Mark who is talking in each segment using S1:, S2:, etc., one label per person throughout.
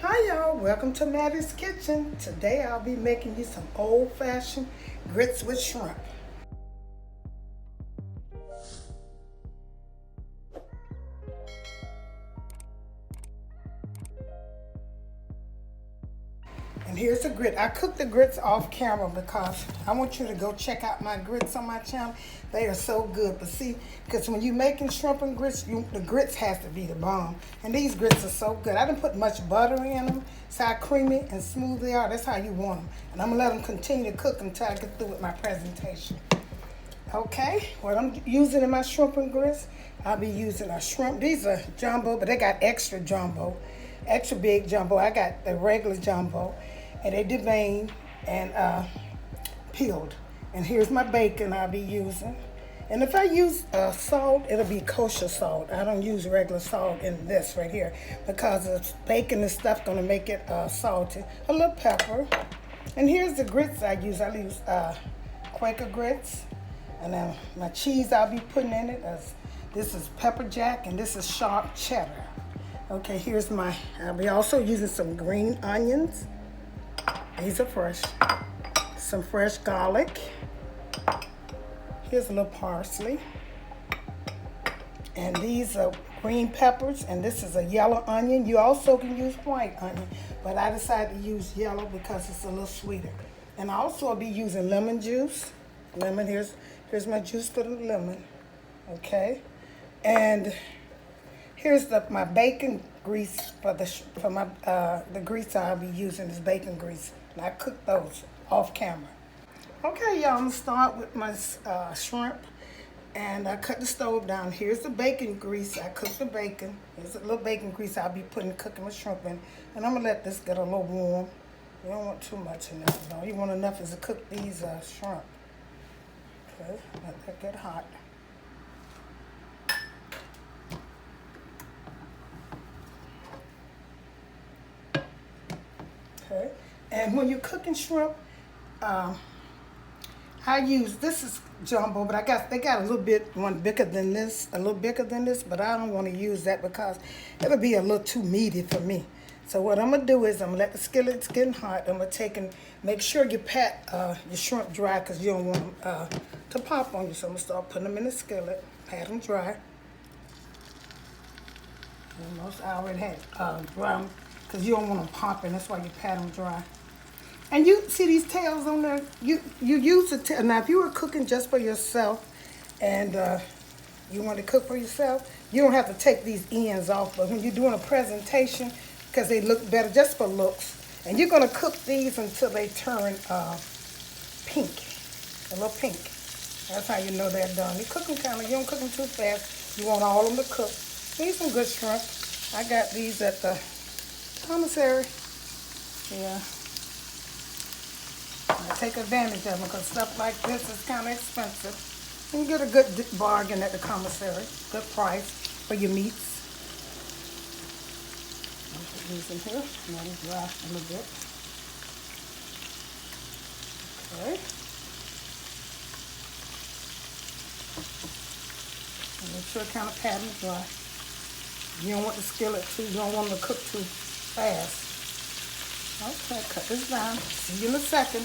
S1: Hi y'all, welcome to Mattie's Kitchen. Today I'll be making you some old-fashioned grits with shrimp. And here's the grit. I cooked the grits off camera because I want you to go check out my grits on my channel. They are so good. But see, because when you're making shrimp and grits, the grits has to be the bomb. And these grits are so good. I didn't put much butter in them. See how creamy and smooth they are? That's how you want them. And I'm going to let them continue to cook until I get through with my presentation. Okay, what I'm using in my shrimp and grits, I'll be using a shrimp. These are jumbo, but they got extra jumbo, extra big jumbo. I got the regular jumbo, and they deveined and peeled. And here's my bacon I'll be using. And if I use salt, it'll be kosher salt. I don't use regular salt in this right here because the bacon and stuff gonna make it salty. A little pepper. And here's the grits I use. I use Quaker grits. And then my cheese I'll be putting in it. This is pepper jack and this is sharp cheddar. Okay, here's I'll be also using some green onions. These are fresh. Some fresh garlic. Here's a little parsley. And these are green peppers, and this is a yellow onion. You also can use white onion, but I decided to use yellow because it's a little sweeter. And I also will be using lemon juice. Here's my juice for the lemon. Okay. And here's my bacon grease for the grease I'll be using is bacon grease. And I cook those off camera. Okay, y'all, I'm gonna start with my shrimp. And I cut the stove down. Here's the bacon grease. I cooked the bacon. Here's a little bacon grease I'll be cooking my shrimp in. And I'm gonna let this get a little warm. You don't want too much in there, though. You want enough is to cook these shrimp. Okay, let that get hot. Okay, and when you're cooking shrimp, this is jumbo, but they got one bigger than this, but I don't want to use that because it'll be a little too meaty for me. So what I'm gonna do is I'm gonna let the skillet's getting hot. I'm gonna make sure you pat your shrimp dry because you don't want them to pop on you. So I'm gonna start putting them in the skillet, pat them dry. Almost I already had dry because you don't want them popping. That's why you pat them dry. And you see these tails on there? You use the tail. Now, if you were cooking just for yourself and you want to cook for yourself, you don't have to take these ends off. But when you're doing a presentation, because they look better just for looks, and you're going to cook these until they turn pink, a little pink. That's how you know they're done. You cook them you don't cook them too fast. You want all of them to cook. These some good shrimp. I got these at the commissary. Yeah. I take advantage of them because stuff like this is kind of expensive. You can get a good bargain at the commissary, good price for your meats. I'll put these in here, let them dry a little bit. Okay. And make sure it kind of pat them dry. You don't want the skillet you don't want them to cook too fast. Okay, cut this down. See you in a second.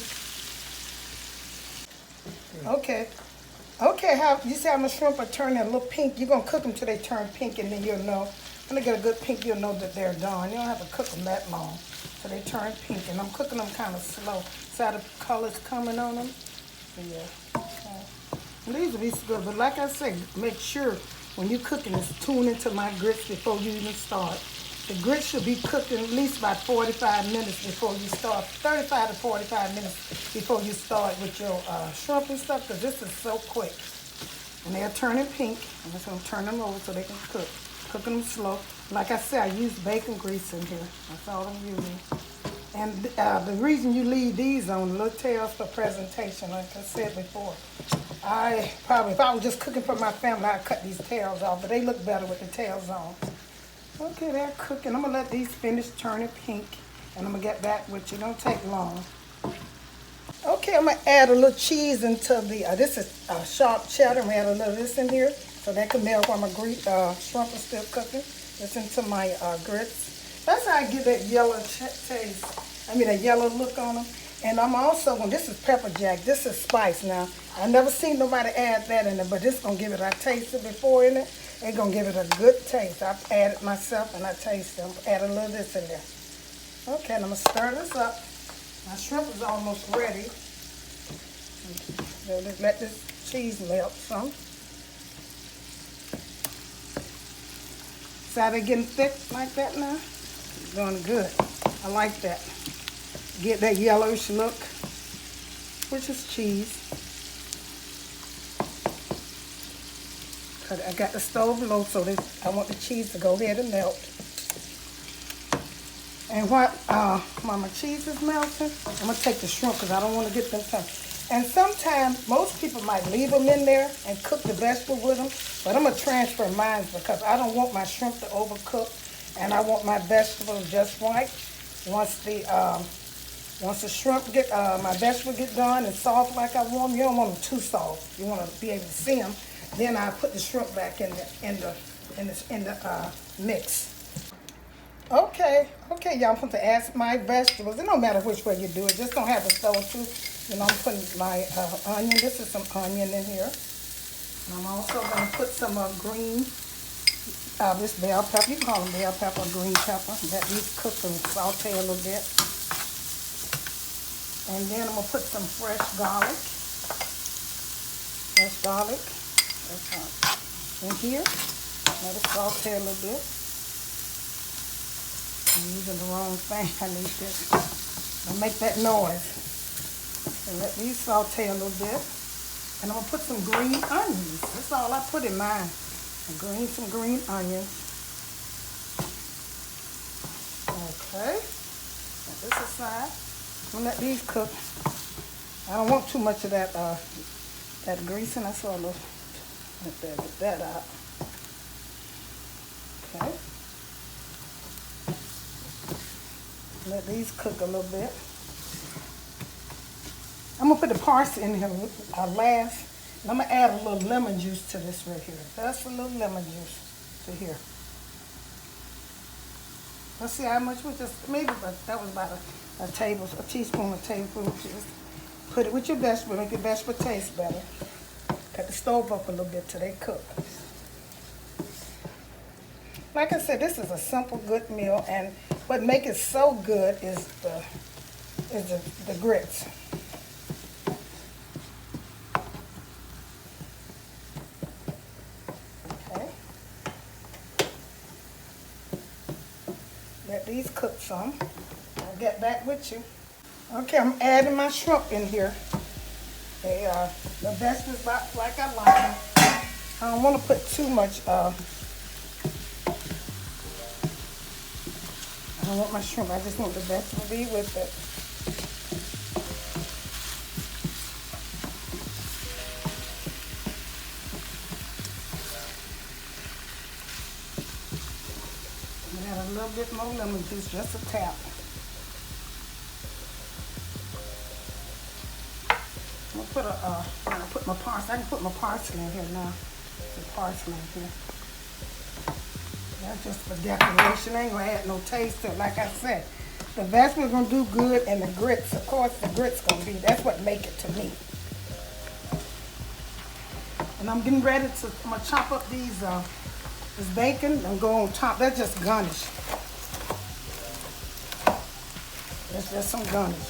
S1: Okay. Okay, you see how my shrimp are turning a little pink? You're going to cook them till they turn pink, and then you'll know. When they get a good pink, you'll know that they're done. You don't have to cook them that long till they turn pink. And I'm cooking them kind of slow. See how the color's coming on them? Yeah. Okay. And these will be good. But like I say, make sure when you're cooking this, tune into my grits before you even start. The grits should be cooking at least about 45 minutes before you start, 35 to 45 minutes before you start with your shrimp and stuff, because this is so quick. And they're turning pink. I'm just going to turn them over so they can cook. Cooking them slow. Like I said, I use bacon grease in here. That's all I'm using. And the reason you leave these on, little tails for presentation, like I said before. If I was just cooking for my family, I'd cut these tails off, but they look better with the tails on. Okay, they're cooking. I'm going to let these finish turning pink, and I'm going to get back with you. Don't take long. Okay, I'm going to add a little cheese into this is sharp cheddar. I'm going to add a little of this in here so that can melt while my shrimp is still cooking. It's into my grits. That's how I get that yellow taste. I mean, a yellow look on them. And I'm also going, this is pepper jack. This is spice now. I never seen nobody add that in it, but this going to give it, I tasted before in it. It's going to give it a good taste. I've added myself and I taste them. Add a little of this in there. Okay, and I'm going to stir this up. My shrimp is almost ready. Let this cheese melt some. See how they getting thick like that now? Doing good. I like that. Get that yellowish look, which is cheese. I got the stove low, so I want the cheese to go ahead and melt. And while my cheese is melting, I'm going to take the shrimp because I don't want to get them turned. And sometimes, most people might leave them in there and cook the vegetable with them, but I'm going to transfer mine because I don't want my shrimp to overcook, and I want my vegetables just right. Once the shrimp get, my vegetables get done and soft like I want them, you don't want them too soft. You want to be able to see them. Then I put the shrimp back in the mix. Okay, y'all. I'm going to add my vegetables. It don't matter which way you do it. Just don't have the stove too. You know, I'm putting my onion. This is some onion in here. And I'm also going to put some green, this bell pepper. You can call them bell pepper or green pepper. Let these cook and saute a little bit. And then I'm going to put some fresh garlic. That's in here. Let it saute a little bit. I'm using the wrong thing. I need this. I'll make that noise. And let these saute a little bit. And I'm going to put some green onions. That's all I put in mine. Some green onions. Okay. Set this aside. I'm going to let these cook. I don't want too much of that grease in. That's all. Get that out. Okay. Let these cook a little bit. I'm going to put the parsley in here last. And I'm going to add a little lemon juice to this right here. Just a little lemon juice to here. Let's see how much we just, maybe that was about a teaspoon of tablespoon juice. Put it with your vegetable, make your vegetable taste better. Cut the stove up a little bit till they cook. Like I said, this is a simple, good meal, and what makes it so good is the grits. Okay. Let these cook some. I'll get back with you. Okay, I'm adding my shrimp in here. The vegetables about like I like them. I don't want to put too much. I don't want my shrimp. I just want the vegetable to be with it. And add a little bit more lemon juice, just a tap. I put my parsley. I can put my parsley in here now. Some parsley in here. That's just for decoration. I ain't gonna add no taste to it. Like I said, the vegetables gonna do good, and the grits, of course, the grits gonna be. That's what make it to me. And I'm getting ready to. I'm gonna chop up these this bacon and go on top. That's just garnish. That's just some garnish.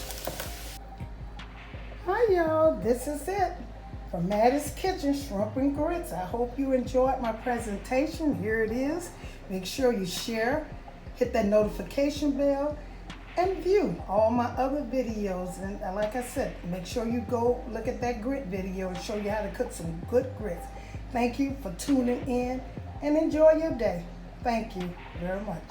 S1: Hi y'all, this is it from Mattie's Kitchen, Shrimp and Grits. I hope you enjoyed my presentation. Here it is. Make sure you share, hit that notification bell, and view all my other videos. And like I said, make sure you go look at that grit video and show you how to cook some good grits. Thank you for tuning in and enjoy your day. Thank you very much.